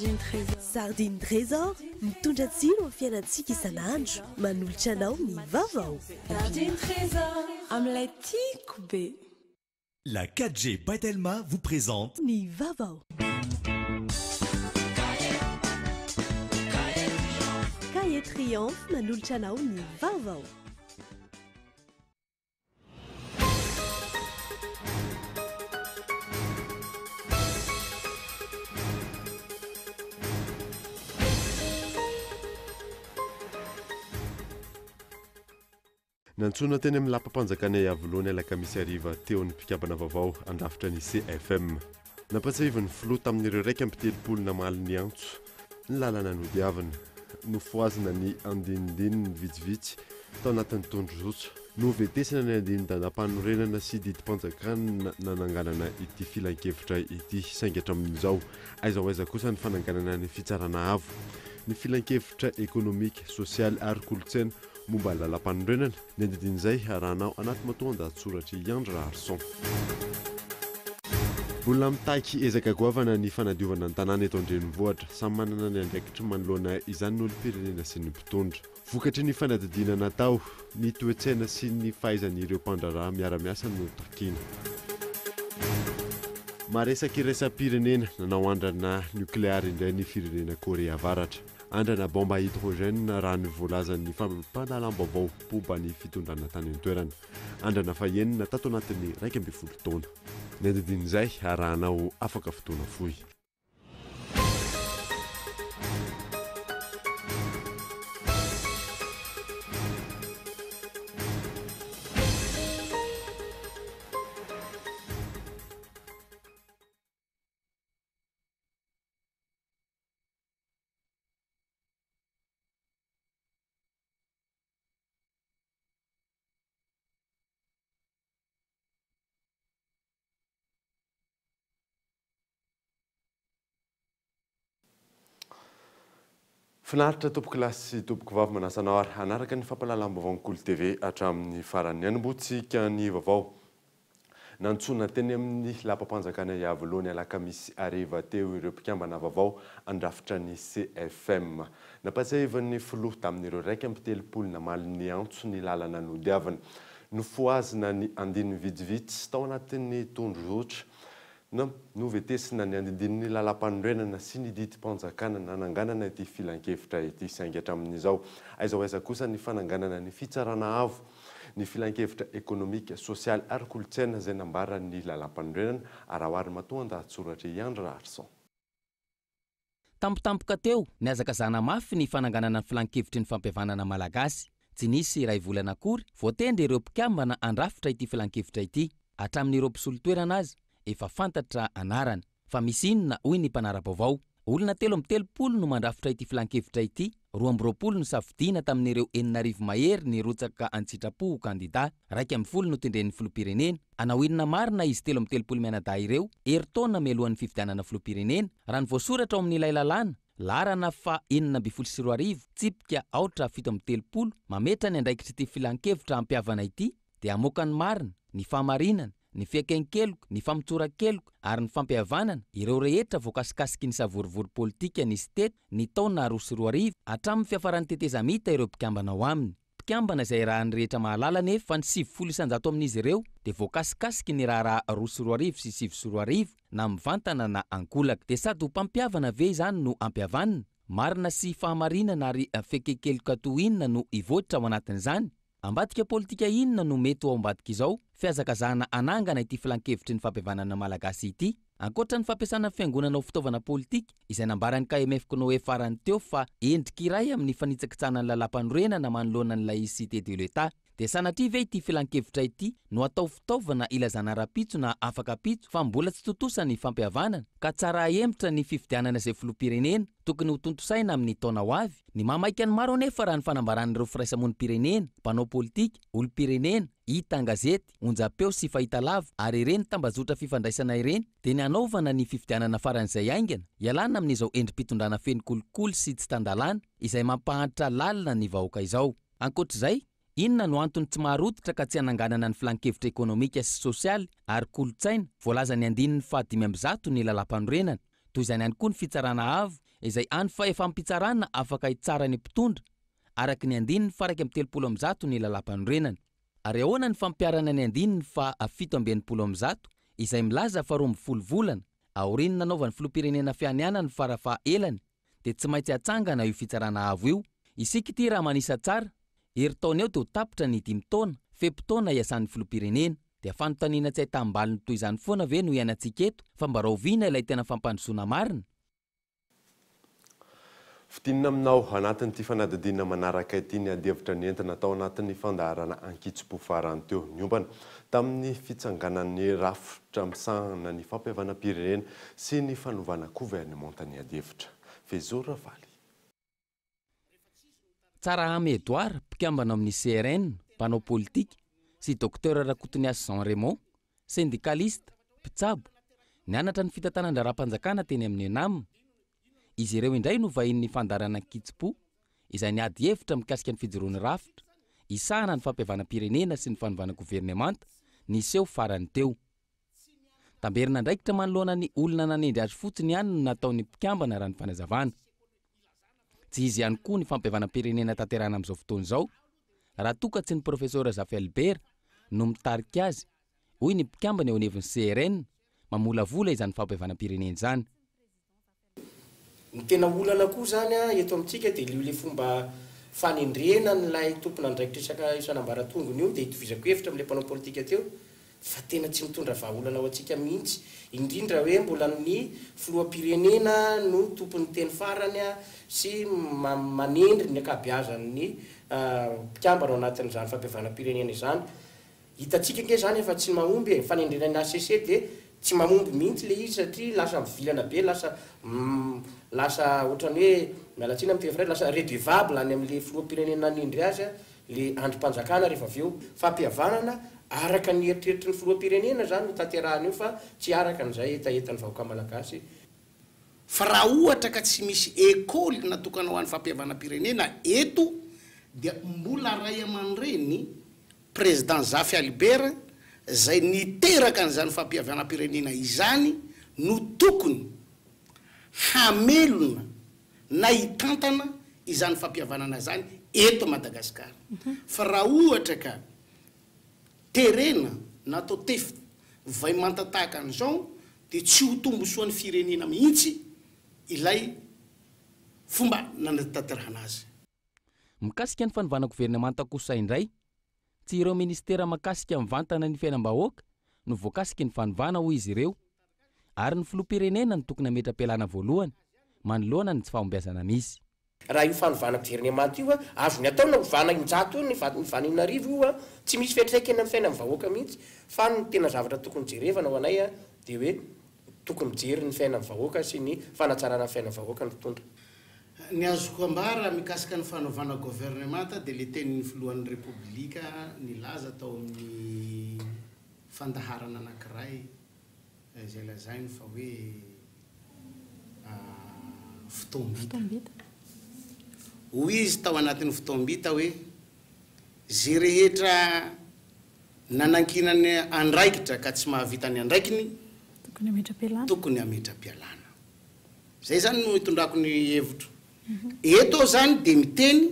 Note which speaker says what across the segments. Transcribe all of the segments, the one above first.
Speaker 1: Sardine Trésor mitondra tsiro amin'ny fiainantsika isan'andro, manolotra anao ny vaovao.
Speaker 2: Sardine Trésor amin'ilay tiako be.
Speaker 3: La 4G Patelma vous présente
Speaker 1: Ny vaovao. Cahier Triomphe manolotra anao ny vaovao.
Speaker 4: Nantsona teny amin'ny lampam-panjakana avoloany alaka misy ariva teo ny mpikabana vaovao andrafitra ny CFM. Nampatsahivany filoha tamin'ireo raika amby telopolo namaly ny antso ny lalana nodiavana, nofoazina ny andinindiny ny vitsivitsy tao anatin'ny tondrozotra, novetesina ny andiny dandam-panorenana sy didim-panjakana nananganana ity filan-kevitra ity saingatra amin'izao. Aiza kosa ny fananganana ny fitsarana avo, ny filan-kevitra ekonomika, sosialy ary kolotsaina momba lalam-panorenana. Ny andidin'izay arahanao anaty matoan-dahatsoratra Iandra Arson. Olona mitaiky ezaka goavana ny fanadiovana ny tanàna eto an-drenivohitra, samy manana ny andraikitra manoloana izany n'olom-pirenena sy ny mpitondra. Vokatry ny fanadidina natao, ny toe-tsaina sy ny fahaizan'ireo mpandraraha miara-miasa no takiana. Maresaka iraisam-pirenena nanao andrana nukleary indray ny firenena Korea Avaratra. Andrana bomba hydrogène raha ny voalazan'ny fampandalam-baovao pomba ny fitondrana tany an-toerana. Andrana fahenina tato anatin'ny 12 taona. Ny andidin'izay arahanao afaka fotoana fohy. Finaritra tompoko lasy tompoko vavy manasanao ary anaraka ny fampalalam-baovao Kolo TV hatramin'ny farany anombotsika ny vaovao. Nantsona teny amin'ny lampam-panjakana avoloany alakamisy ariva teo ireo mpikambana vaovao andrafitra ny CFM. Nampatsiahivan'ny filoha tamin'ireo raika amby telopolo namaly ny antso ny lalana nodiavana, nofoazina ny andiny vitsivitsy tao anatin'ny tondrozotra, novetesina ny andidin'ny lalam-panorenana sy ny didim-panjakana nananganana ity filan-kevitra ity saingatra amin'izao. Aiza kosa ny fananganana ny fitsarana avo, ny filan-kevitra ekonomika, sosialy ary kolotsaina izay nambaran'ny lalam-panorenana arahoary matoan-dahatsoratra Iandra Arson.
Speaker 5: Tampotampoka teo ny azakazana mafy ny fananganana ny filan-kevitry ny fampihavanana malagasy. Tsy nisy iray volana akory voatendry ireo mpikambana andrafitra ity filan-kevitra ity. Hatramin'ireo mpisolo-toerana azy efa fantatra anarana fa misy inona hoy ny mpanara-baovao. Olona 13 no mandrafitra ity filan-kevitra ity, 20 no safidiana tamin'ireo 9 mahery ny rotsaka an-tsitrapo kandida, 10 no tendren'ny filoham-pirenena. Anao inona marina izy 13 mianadahy ireo herintaona mialohan'ny fifidianana filoham-pirenena raha ny voasoratra ao amin'ilay lalàna larana fa 924 tsipika 730 mametra ny andraikitra ity filan-kevitra ampiavana ity dia amoaka ny marina, ny fahamarinana, ny fiakenkeloko, ny famitsorakeloko ary ny fampihavanana ireo rehetra voakasikasiky ny savorivory politika ny stet ny taona 2024 hatramin'ny fiafaran'ny tetezamita ireo mpikambana ao aminy. Mpikambana izay raha ny rehetra mahalala nefa fa ny 700 isanjato amin'izy ireo dia voakasikasiky ny raharaha 2024 sy 2024 na mivantana na ankolaka. Dia sady ho mpampiavana ve izany no ampihavanana, marina sy fahamarinana ary fiakenkeloka toinona no ivoatra ao anatin'izany. Ambadika politika inona no mety ao ambadika izao fiazakazana anangana ity filan-kevitry ny fampihavanana malagasy ity. Ankoatra ny fampiasana fiangonana ho fitaovana politika izay nambaran'ny KMF Konoe farany teo fa endrika iray amin'ny fanitsakitsanany lalam-panorenana manoloana n'ilay cité de l'État. Dia sanatria ve ity filan-kevitra ity no atao fitaovana ilazana rapitso na afaka pitso fa mbola tsy totosany fampihavanana ka tsara hemitra ny fifidianana izay filoham-pirenena tokony ho tontosaina amin'ny taona ho avy. Ny mamaika ny maro anefa raha ny fanambaran'ireo firaisamonim-pirenena, mpanao politika, olom-pirenena, hita an-gazety, onjam-peo sy fahitalava ary ireny tambazotra fifandraisana ireny dia ny anaovana ny fifidianana faran'izay aingana ialana amin'izao endrim-pitondrana feno kolokolo sy tsy tandalana izay mampahantra lalina ny vahoaka izao. Ankoatr'izay, inona no antony tsy maharotitra ka tsy hananganana ny filan-kevitra ekonomika sy sosialy ary kolotsaina voalaza ny andininy 500 ny lalam-panorenana toy izany ihany koa ny fitsarana avo, izay any fa efa ampitsarana afaka hitsara ny mpitondra araka ny andininy faraka amin'ny 30 ny lalampanorenany. Ary ahoana ny fampiarana ny andininy fa 7 izay milaza fa 12 volana aoriny nanaovan'ny filoham-pirenena fianiana ny farafa elany dia tsy maintsy hatsangana io fitsarana avo io. Isika ity raha manisa tsara, herintaona eo dia ho tapitra ny 5 taona, feptaona iasan'ny filoham-pirenena dia fanontaniana tsy hahitam-baliny toy izany foana ve no ianantsika eto fa mba rahoviana ilay tena fampandrosoana marina.
Speaker 4: Fitinina aminao anatin'ity fanadidina manaraka ity ny adevitra ny entina tao anatin'ny fandaharana Ankitso farany teo niombana tamin'ny fitsanganan'ny rafitra misahana ny fampiavana-pirenena sy ny fanovana gouvernementan'ny adevitra. Fezora Valy.
Speaker 5: Tsarahamy Edouard, mpikambana amin'ny CRN, mpanao politika, sy Dr Rakotoniasy Jean Raymond, syndicaliste, mpitsabo, nianatra ny fitantanana ra-panjakana teny amin'ny ENAM. Izy ireo indray no vahin'ny fandaharana Ankitso izay niady hevitra mikasika ny fijoroany rafitra, isahana ny fampiavana-pirenena sy ny fanovana gouvernemanta niseho farany teo. Tamberina ndraikitra manoloana ny olona nanendry azy fotsiny ihany no nataony mpikambana raha ny fanazavana. Tsy izy ihany koa ny fampiavana-pirenena tanterahana amin'izao fotoana izao, raha toka tsy ny profesora Zafy Albert no mitarika azy, hoy ny mpikambana eo anivon'ny CRN, mamolavola izany fampiavana-pirenena izany.
Speaker 6: Ny tena olana koa zany eto amintsika dia le fomba fanendrena n'ilay tompona andraikitra isan'ambaratongony io dia hitovizako hevitra amin'ilay mpanao politika teo fa tena tsy mitondra vahaolana ho antsika mihitsy, indrindra hoe mbola ny filoham-pirenena no tompony teny farany sy manendry ny ankabeazan'ny mpikambana ao anatin'izany fampiavana-pirenena izany. Hitantsika nge zany efa tsy mahomby fanendrena ny ACC dia tsy mahomby mihitsy le izy satria lasa mivilana be, lasa ohatrany hoe mialatsina amin'ny tefray lasa redevable any amin'le filoham-pirenena nanindry azy le androm-panjakana rehefa avy eo fampihavanana araka ny eritreritry ny filoham-pirenena zany no tanterahana io fa tsy araka n'izay etaetan'ny vahoaka malagasy.
Speaker 7: Fa raha ohatra ka tsy misy école natokana ho an'ny fampihavana-pirenena eto dia mbola ray aman-dreny président Zafy Albert zay niteraka n'izany fampihavana-pirenena izany no tokony hamelona na hitantana izany fampihavanana zany eto Madagasikara. Fa raha ohatra ka terena natao tefy vai mantatahaka an'izao dia tsy ho tombosoan'ny firenena mihitsy ilay fomba nanataterahana azy.
Speaker 5: Mikasika ny fanovana gouvernemanta kosa indray, tsy ireo ministera makasika mivantana ny fiainam-bahoaka no voakasika ny fanovana hoy izy ireo, ary ny filoham-pirenena no tokony hametra-pialana voalohany manoloana ny tsy fahombiazana misy.
Speaker 6: Raha io fanovana gouvernemanta io azo ny atao na ovana injato io ny vanin'arivo io tsy misy fiantraikany amin'ny fiainam-vahoaka mihitsy fa ny tena zavatra tokony jerevana ho anay dia hoe tokony mijery ny fiainam-vahoaka sy ny fanatsarana ny fiainam-vahoaka ny mpitondra.
Speaker 7: Ny azoko ambara mikasika ny fanovana gouvernemanta dia le tenin'ny filohan'ny repoblika nilaza tao amin'ny fandaharana anankiray izay lazainy fa hoe fotoam-bita. Hoy izy tao anatin'ny fotoam-bita hoe zay rehetra nanankinany andraikitra ka tsy mahavita ny andraikiny tokony hametra-pialana. Zay zany no hitondrako ny hevitro. Eto zany dia miteny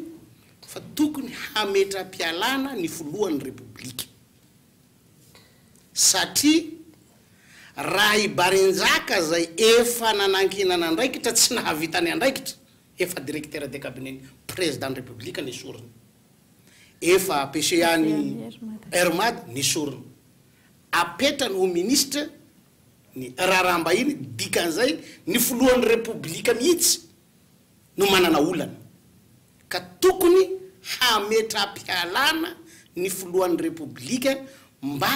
Speaker 7: fa tokony hametra-pialana ny filohan'ny repoblika satria raha ibarenjaka zay efa nanankinana andraikitra tsy nahavita ny andraikitra efa directeur de cabinet président de république ny sorony, efa PCA ny Hermad ny sorony, apetrany ho ministre ny Raramba iny dikan'izay ny filohan'ny repoblika mihitsy no manana olana ka tokony hametra-pialana ny filohan'ny repoblika mba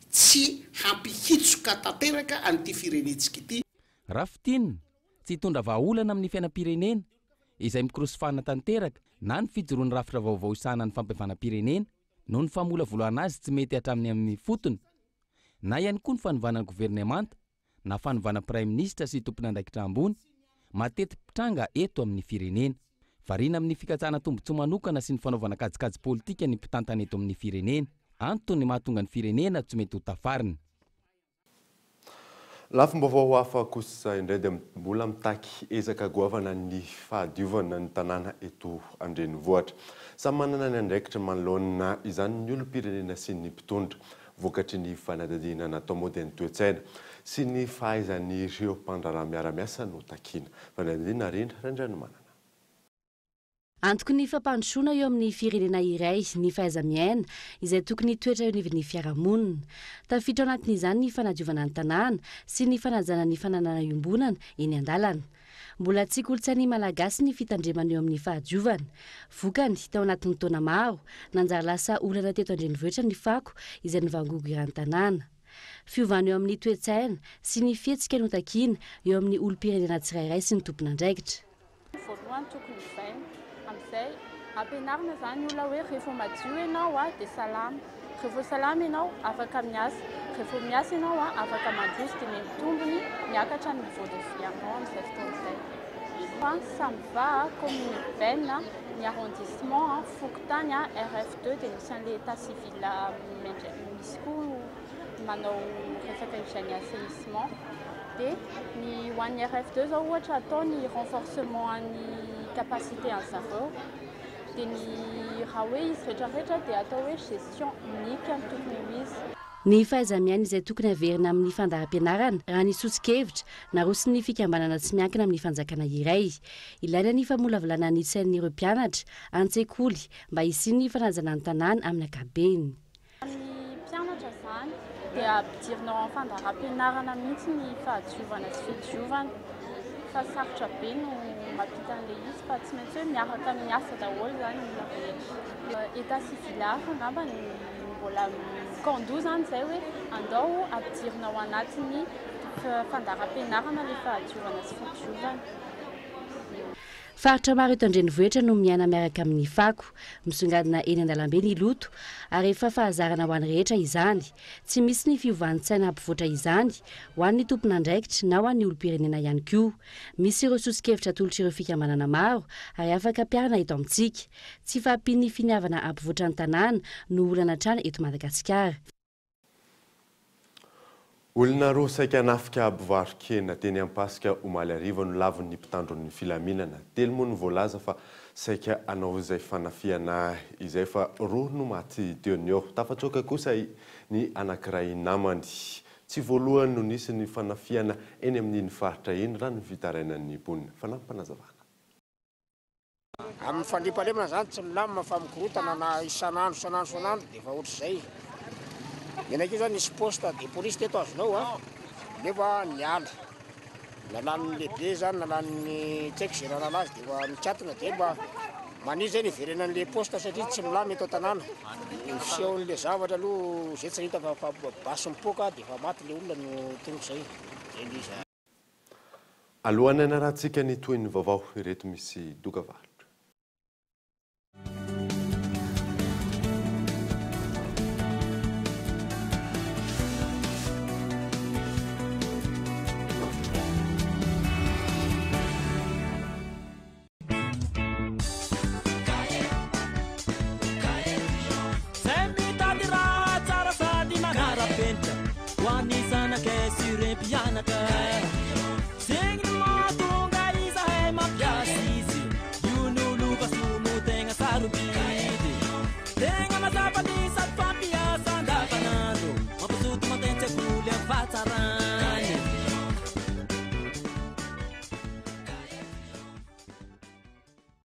Speaker 7: tsy hampihitsoka tanteraka an'ity firenetsika ity.
Speaker 5: Rafitinina tsy hitondra vahaolana amin'ny fiainam-pirenena izay mikorosofana tanteraka na ny fijoroan'ny rafitra vaovao isahana ny fampihavana-pirenena no ny famolavolohana azy tsy mety hatramin'ny amin'ny fotony, na ihany koa ny fanovana gouvernemanta na fanovana prime ministre sy tompon'andraikitra ambony matety pitranga eto amin'ny firenena, variana amin'ny fikatsahana tombotsoa manokana sy ny fanaovana kajikajy politika ny mpitantana eto amin'ny firenena, antony mahatonga ny firenena tsy mety ho tafarina.
Speaker 4: Lafim-baovao hafa kosa indray dia mbola mitaky ezaka goavana ny fahadiovana ny tanàna eto Andrenivohitra. Samy manana ny andraikitra manoloana izany ny olom-pirenena sy ny mpitondra vokatry ny fanadadiana natao modeny toe-tsaina sy ny fahaizan'ireo mpandraraha miara-miasa no takiana. Fanadadiana rindra Randranomanana.
Speaker 8: Antoko ny fampandrosoana eo amin'ny firenena iray ny fahaiza-miaina izay tokony toetra eo anivon'ny fiarahamonina. Tafiditra ao anatin'izany ny fanadiovana ny tanàna sy ny fanajana ny fananana iombonana eny an-dalana. Mbola tsy kolontsain'ny malagasy ny fitandremana eo amin'ny fahadiovana. Vokany tao anatin'ny taona maro nanjary lasa olana teto Andrenivohitra ny fako izay nivangogo iran'ny tanàna. Fiovana eo amin'ny toe-tsaina sy ny fihetsika no takiana eo amin'ny olom-pirenena tsirairay sy ny tompon'andraikitra.
Speaker 9: Amizay ampianarina zany olona hoe rehefa madio ianao dia salama. Rehefa salama ianao afaka miasa. Rehefa miasa ianao afaka mandroso dia mitombony miakatra ny niveau de vie aminao amin'izay fotoana izay. Fa samy va commune urbaine ny arrondissement Fokotany RF2 dia misy an'ilay état civil misy koa manao resaka hygiène assainissement. Dia ny ho an'ny RF2 zao ohatra atao ny renforcement ny capacité en zareo dia ny raha hoe izy rehetrarehetra dia atao hoe gestion unique ny tokony ho izy.
Speaker 8: Ny fahaiza-miaina izay tokony averina amin'ny fandaharam-pianarana raha ny sosikevitra naroso ny fikambanana tsy miankina amin'ny fanjakana iray. Ilaina ny famolavolana ny sain'ireo mpianatra an-tsekoly mba hisiany fanajana ny tanàna amin'ny ankabeny.
Speaker 9: Ny mpianatra zany dia ampidirinao amin'ny fandaharam-pianarana mihitsy ny fahadiovana sy fidiovana. Fa sarotra be no mampita an'ilay izy fa tsy maintsy hoe miaraka miasa daholo zany olona rehetra. État civil hafa angamba ny mbola kandoa zany izay hoe andao ampidirina ao anatin'ny fandaharam-pianarana ilay fahadiovana sy fidiovana.
Speaker 8: Faritra maro eto Andrenivohitra no miaina miaraka amin'ny fako, misongadina eny an-dalambe ny loto ary efa fahazarana ho an'ny rehetra izany. Tsy misy ny fiovan'n-tsaina ampivoatra izany ho an'ny tompon'andraikitra na ho an'ny olom-pirenena ihany koa. Misy ireo sosikevitra atolotra ireo fikambanana maro ary afaka ampiarana eto amintsika. Tsy fahampian'ny finiavana ampivoatra ny tanàna no olana hatrany eto Madagasikara.
Speaker 4: Olona roa saika hanafika mpivarokena teny Ampasika omaly hariva no lavon'ny mpitandron'ny filaminana. Telo moa no voalaza fa saika hanao izay fanafiana izay fa roa no maty teo ny eo. Tafatsoaka kosa ny anankiray namany. Tsy voalohany no nisy ny fanafiana eny amin'iny faritra iny raha ny vitarainan'ny mponina. Fanampanazavana.
Speaker 10: Amin'ny fandriampahalemana zany tsy milamina fa mikorotana na isanandro dia efa ohatr'izay. Menakio zany nisy posta dia polisy teto azonao nefa niala. Nalan'ny lehibe zany nalan'ny tsy haiko izay nanala azy dia efa mikatona dia mba maniry zay ny iverenan'ilay posta satria tsy milamy eto an-tanàna. Fisehoan'ilay zavatra aloha izay tsy hita fa basy mipoaka dia efa maty ilay olona no tonga izay.
Speaker 4: Alohan'ny anarahantsika ny tohin'ny vaovao ireto misy dokavalo.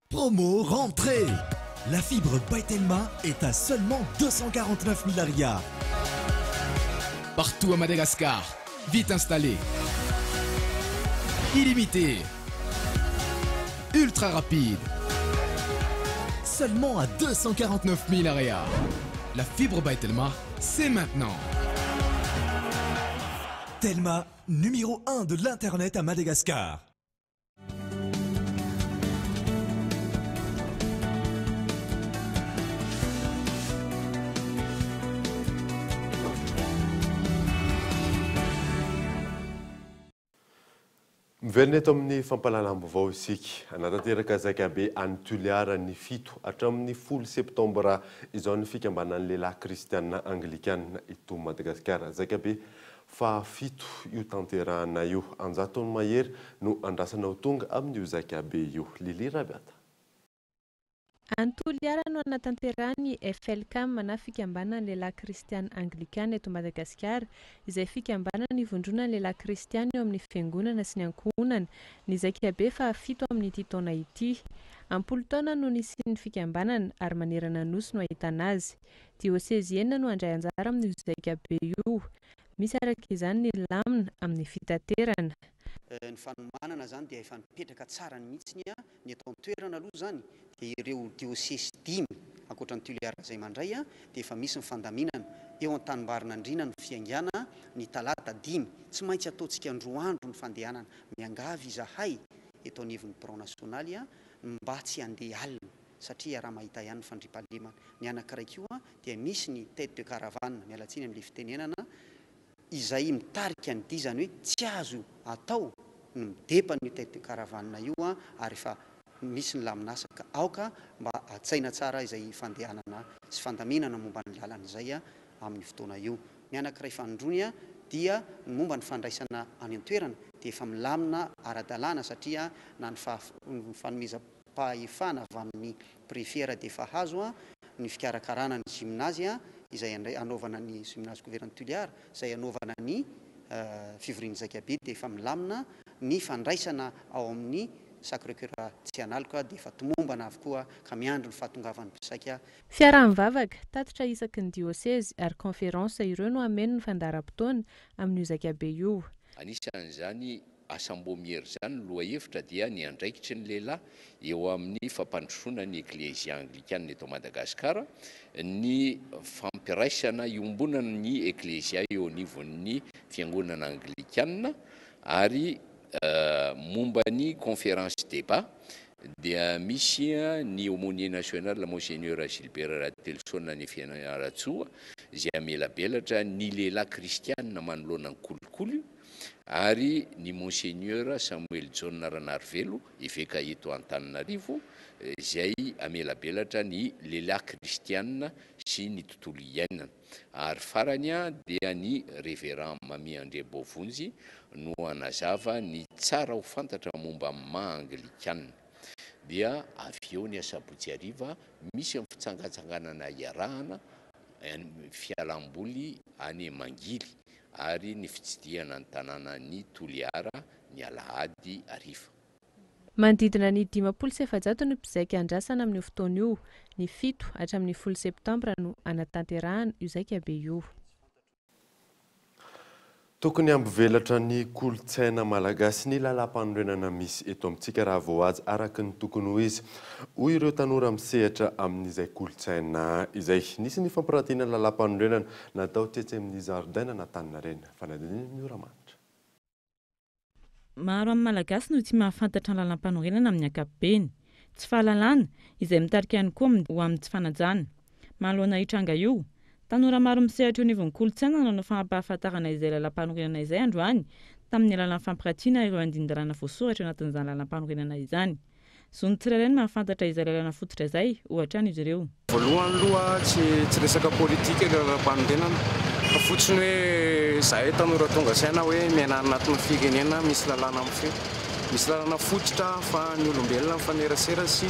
Speaker 3: Promo rentrée. La fibre Baitelma est à seulement 249 000 arias.
Speaker 11: Partout à Madagascar, vite installé. Illimité. Ultra rapide.
Speaker 3: Seulement à 249 000
Speaker 11: arias. La fibre Baitelma, c'est maintenant.
Speaker 3: Telma, numéro 1 de l'Internet à Madagascar.
Speaker 4: Miverina eto amin'ny fampalalam-baovao isika anatanteraka zakabe any Toliara ny 7 hatramin'ny 10 septambra izao ny fikambanan'ny lehilahy kristianina anglikana eto Madagasikara. Zakabe fa fito io tanterahana io anjatony mahery no andrasanao tonga amin'io zakabe io lilirabiata.
Speaker 12: Antoliara no anatanterahany FLCAM na fikambanana lehilahy kristiany anglikana eto Madagasikara izay fikambanana nivondrona ny lehilahy kristiany eo amin'ny fiangonana sy ny ankohonana ny zakabe fa fito amin'ity taona ity. Ampolo taona no nisian'ny fikambanana ary manerana nosy no ahitana azy. Diosezi enina no andray anjara amin'io zakabe io. Misy araka izany ny lamina amin'ny fitaterana.
Speaker 13: Ny fanomanana zany dia efa nipetraka tsara ny mihitsiny ny atao toerana aloha zany dia ireo diosesy 5 ankoatra ny toliara izay mandray dia efa misy ny fandaminana eo an-tanimbary andrina ny fiangana ny talata 5 tsy maintsy ataontsika androandro ny fandehanana miangavy izahay eto anivon'ny Front National mba tsy handeha alina satria raha mahita ihany ny fandriampahalemana. Ny anankiray koa dia misy ny tête de caravane mialatsiny amin'ilay fitenenana izay mitarika ny dizany hoe tsy azo atao ny midepa ny tête de caravane io ary efa misy ny laminasaka aoka mba atsaina tsara izay fandehanana sy fandaminana momba ny lalan'izay amin'ny fotoana io. Ny anankiray fanondrony dia momba ny fandraisana any an-toerana dia efa milamina ara-dalàna satria na ny fanomezam-pahefana avy amin'ny préfet dia efa hazo ny fikarakarana ny gymnase izay anaovana ny gymnase gouverneur Tuliara izay anaovana ny fivorian'ny zakabe dia efa milamina ny fandraisana ao amin'ny Sacré-Cœur tsy analika dia efa tomombana avokoa ka miandro ny fahatongavan'ny mpisaika.
Speaker 12: Fiaraha-mivavaka tatitra isaky ny dioseze ary conférence ireo no ameno ny fandaharam-potoana amin'io zakabe io.
Speaker 14: Anisan'izany asambomiery zany loha hevitra dia ny andraikitry ny lehilahy eo amin'ny fampandrosoana ny Eklezia Anglikana eto Madagasikara ny fampiraisana iombonana ny Eklezia eo anivon'ny fiangonana Anglikana ary momba ny conférence débat dia misy ny aumônier national monseigneur Gilbert Ratelson ny Fianaratsoa izay amelabelatra ny lehilahy kristianina manoloana ny kolikoly ary ny monseigneur Samuel John Ranarvelo eveka eto Antananarivo izay amelabelatra ny lehilahy kristianina sy ny tontolo iainana ary farany dia ny révérend Mami André Bovonjy no anazava ny tsara ho fantatra momba maha-anglikana dia avy eo ny asabotsy ariva misy amin'ny fitsangatsanganana iarahana fialamboly any Mangily ary ny fitsidihana ny tanàna ny Toliara ny alahady ariva.
Speaker 12: Manodidina ny 500 ny mpizaika andrasana amin'ny fotoana io, ny 7 hatramin'ny 10 septambra no anatanterahana io zakabe io.
Speaker 4: Tokony ambivelatra ny kolotsaina malagasy ny lalam-panorenana misy eto amintsika raha vao azy araka ny tokony ho izy. Hoy ireo tanora misehatra amin'izay kolotsaina izay nisy ny fampiratiana lalam-panorenana natao tsetsy amin'ny zaridaina na Taninarenina. Fanadininy ny oramanitra.
Speaker 15: Maro amin'ny malagasy no tsy mahafantatra ny lalam-panorenana amin'ny ankapobeny. Tsy fahalalana izay mitarika ihany koa ho amin'ny tsy fanajana. Manoloana hitranga io, tanora maro misehatra eo anivon'ny kolotsaina nanao fampahafantarana izay lalam-panorenana izay androany tamin'ny alalan'ny fampiratiana ireo andindarana voasoratra eo anatin'izany lalam-panorenana izany. Zony tsirairay ny mahafantatra izay lalana fototra izay, ohatra izy ireo.
Speaker 16: Voalohany aloha tsy resaka politika ilay lalam-panorenana, fa fotsiny hoe zahay tanora tonga saina hoe miaina anatin'ny firenena misy lalàna amin'ny feo. Misy lalàna fototra fa ny olombelona mifanerasera sy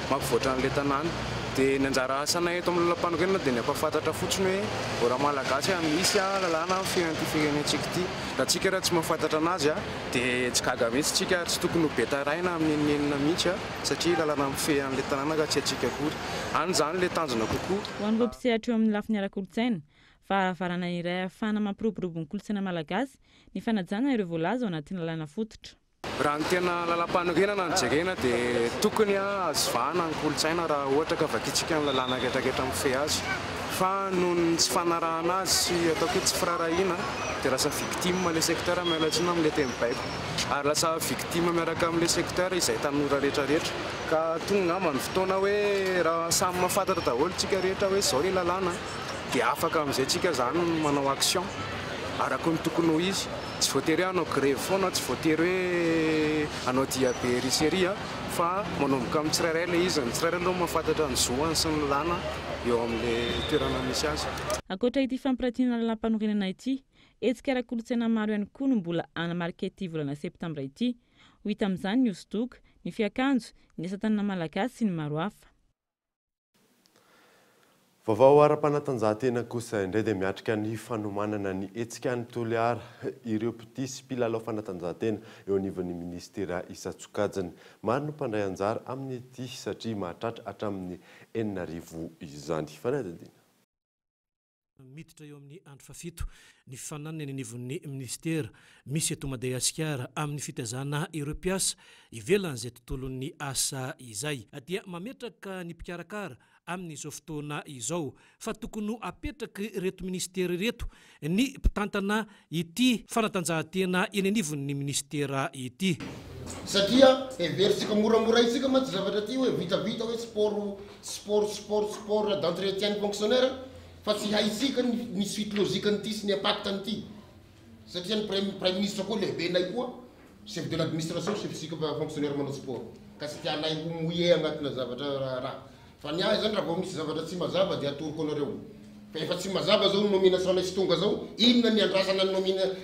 Speaker 16: mampivoatra an'ilay tanàna. Dia ny anjara asana eto amin'ny lalam-panorenana dia ny ampahafantatra fotsiny hoe raha malagasy misy lalàna amin'ny firenenty firenentsika ity. Raha tsika raha tsy mahafantatra anazy dia tsy gaga mihitsy tsika tsy tokony ho betaraina amin'ny enina mihitsy satria lalàna mifehy an'ilay tanàna ka tsy atsika akory. Any zany ilay tanjona kokoa.
Speaker 15: Ho an'ireo mpisehatra eo amin'ny lafiny ara-kolotsaina, varavarana iray ahafahana mampiroborobo ny kolotsaina malagasy ny fanajana ireo voalaza ao anatin'ny lalàna fototra.
Speaker 16: Raha ny tena lalam-panorenana ny jerena dia tokony azo vahana ny kolotsaina raha ohatra ka vakitsika ny lalàna ketraketra mifehy azy. Fa noho tsy fanarahana azy sy ataoko hoe tsy firarahina dia lasa victime ilay secteur mialatsina amin'ilay teny-baiko. Ary lasa victime miaraka amin'ilay secteur izay tanora rehetrarehetra. Ka tonga ngamba ny fotoana hoe raha samy mahafantatra daholo tsika rehetra hoe izao ilay lalàna dia afaka amin'izay tsika zany manao action araka ny tokony ho izy. Tsy voatery hanao grève foana, tsy voatery hoe hanao diabe riseria fa manomboka amin'ny tsirairay ilay izy. Ny tsirairay aloha mahafantatra ny zoany sy ny lalàna eo amin'le toerana misy azy.
Speaker 15: Ankoatra ity fampiratiana lalam-panorenana ity, etsika ara-kolotsaina maro ihany koa no mbola anamarika ity volana septambra ity. Ho hita amin'izany ny hosodoko, ny fiakanjo, ny asa tanana malagasy sy ny maro hafa.
Speaker 4: Vaovao ara-panatanjahantena kosa indray dia miatrika ny fanomanana ny hetsika ny Toliara ireo mpitisy mpilalao fanatanjahantena eo anivon'ny ministera Isatsokajany. Maro no mpandray anjara amin'ny ity satria mahatratra hatramin'ny 4,000 izany. Fanadadina.
Speaker 17: Miditra eo amin'ny andro fafito ny fifananana eny anivon'ny ministera misy eto Madagasikara amin'ny fitazana ireo mpiasa ivelan'izay tontolon'ny asa izay. Dia mametraka ny mpikarakara amin'izao fotoana izao fa tokony apetraka reto ministera reto ny mpitantana ity fanatanjahantena eny anivon'ny ministera ity.
Speaker 18: Satria everisika moramora isika mantsy zavatra ty hoe vitavita hoe sport d'entretien fonctionnaire fa tsy haisika ny suite logique n'ity sy ny impact n'ity. Satria ny prime ministre koa lehibenay koa chef de l'administration chef sika fonctionnaire manao sport ka sy tianay ho mouillé agnatina zavatra raha. Fa ny ahy zany raha vao misy zavatra tsy mazava dia atoroko anareo. Fa efa tsy mazava zao nomination sy tonga zao, inona ny andrasana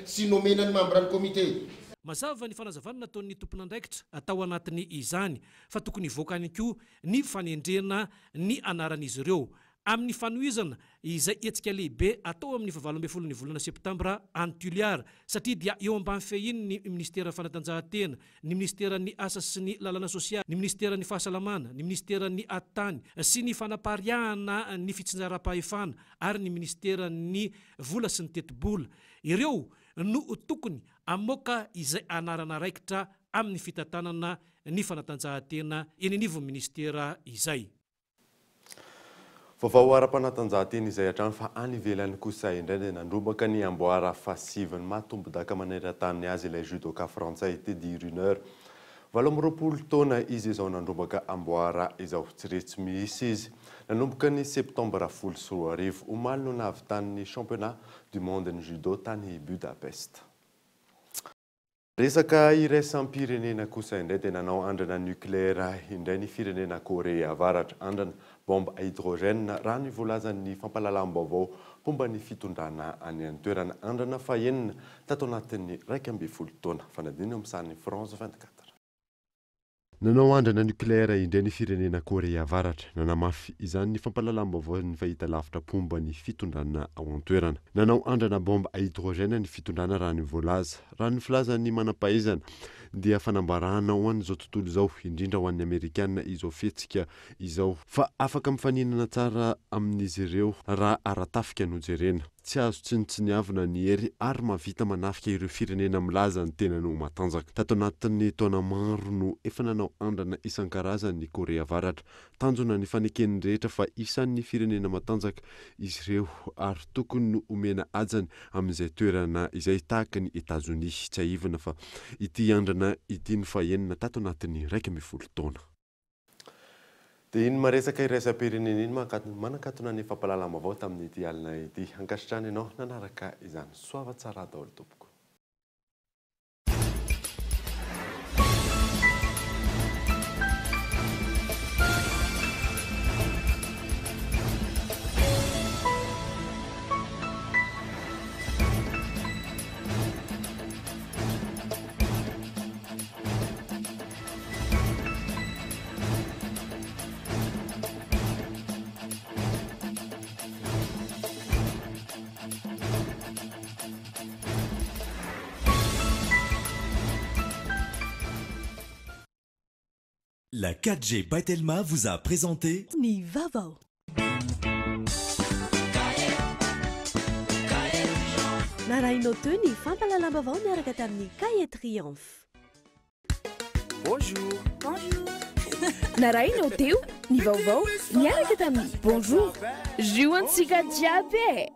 Speaker 18: sy nomenany membre ny comité.
Speaker 17: Mazava ny fanazavana nataon'ny tompon'andraikitra atao anatiny izany fa tokony voakany koa ny fanendrena ny anaran'izy ireo amin'ny fanoizana izay etsika lehibe atao amin'ny 17 ny volana septambra any Toliara satria dia eo ambany fehiny ny ministera fanatanjahantena, ny ministera ny asa sy ny lalana sosialy, ny ministera ny fahasalamana, ny ministera ny atany sy ny fanapariahana ny fitsinjaram-pahefana ary ny ministera ny vola sy ny tetibola. Ireo no tokony amoaka izay anarana raikitra amin'ny fitantanana ny fanatanjahantena eny anivon'ny ministera izay.
Speaker 4: Vaovao ara-panatanjahantena izay hatrany fa any ivelany kosa indray dia nandrobaka ny amboara fasivany matombodaka maneran-tany azy ilay judoka frantsay Teddy Riner. 20 taona izy izao nandrobaka amboara izao tsy retsy misy izy. Nanomboka ny septambra 10 omaly no nahavitan'ny championnat du monde ny judo tany Budapest. Resaka iraisam-pirenena kosa indray dia nanao andrana nucléaire indray ny firenena Korea Avaratra, andrana bombe à hydrogène raha ny voalazan'ny fampalalam-baovao momba ny fitondrana any an-toerana andrana fahenina tato anatin'ny 12 taona. Fanadina amin'izany France 24. Nanao andrana nucléaire indray ny firenena Korea Avaratra, nanamafy izany ny fampalalam-baovao ny fahita lavitra momba ny fitondrana ao an-toerana. Nanao andrana bombe à hydrogène ny fitondrana raha ny voalaza, raha ny filazan'ny manam-pahaizana dia fanambarana ho an'izao tontolo izao indrindra ho an'ny Amerikanina izao fihetsika izao fa afaka mifaninana tsara amin'izy ireo raha aratafika no jerena. Tsy azo tsiniavina ny hery ary mavita manafika ireo firenena milaza ny tena no matanjaka. Tato anatin'ny taona maro no efa nanao andrana isan-karazany Korea Avaratra, tanjona ny fanekeny rehetra fa isan'ny firenena matanjaka izy ireo ary tokony no omena ajany amin'izay toerana izay tahaka ny Etats-Unis. Tsy aivina fa ity andrana ity ny fahenina tato anatin'ny 12 taona. Dia iny maresaka iraisam-pirenena iny manakatona ny fampalalam-baovao tamin'ity alina ity. Ankasitrany ianao nanaraka izany. Soava tsara daholo tompoko.
Speaker 3: La 4G Baitelma vous a présenté
Speaker 1: Ni Vavao. Narainao teo ny fampalalam-baovao miaraka tamin'ny Cahier Triomphe.
Speaker 2: Bonjour. Bonjour. Narainao teo ny vaovao miaraka tamin'ny Bonjour. Juantsika jiaby.